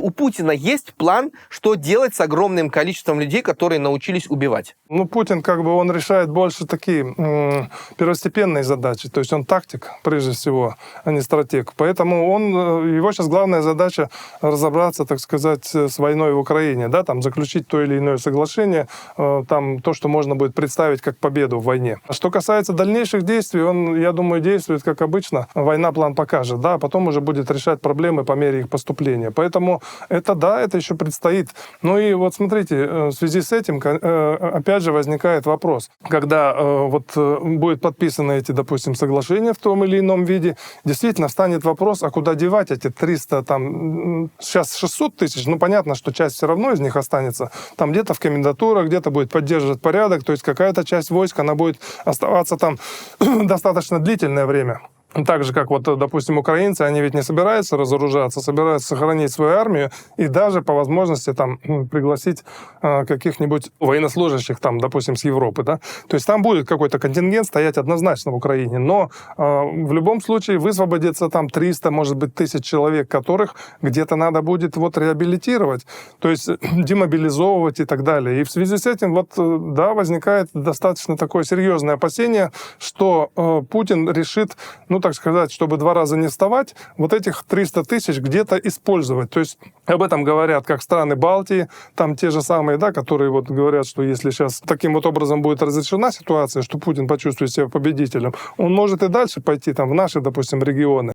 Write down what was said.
у Путина есть план, что делать с огромным количеством людей, которые научились убивать? Ну, Путин, он решает больше такие первостепенные задачи. То есть он тактик, прежде всего, а не стратег. Поэтому его сейчас главная задача разобраться, так сказать, с войной в Украине. Да, там заключить то или иное соглашение, там то, что можно будет представить как победу в войне. А что касается дальнейших действий, он, я думаю, действует как обычно. Война план покажет, да, а потом уже будет решать проблемы по мере их поступления. Поэтому это еще предстоит. Ну и вот смотрите, в связи с этим, опять же, возникает вопрос. Когда будут подписаны эти, допустим, соглашения в том или ином виде, действительно встанет вопрос, а куда девать эти 300, там, сейчас 600 тысяч, ну, понятно, что часть все равно из них останется. Там где-то в комендатурах, где-то будет поддерживать порядок, то есть какая-то часть войск, она будет оставаться там достаточно длительное время. Так же, как, допустим, украинцы, они ведь не собираются разоружаться, собираются сохранить свою армию и даже по возможности там пригласить каких-нибудь военнослужащих, там, допустим, с Европы, да. То есть там будет какой-то контингент стоять однозначно в Украине, но в любом случае высвободится там 300, может быть, 1000 человек, которых где-то надо будет реабилитировать, то есть демобилизовывать и так далее. И в связи с этим возникает достаточно такое серьезное опасение, что Путин решит, так сказать, чтобы 2 раза не вставать, этих 300 тысяч где-то использовать. То есть об этом говорят как страны Балтии, там те же самые, да, которые говорят, что если сейчас таким образом будет разрешена ситуация, что Путин почувствует себя победителем, он может и дальше пойти там в наши, допустим, регионы.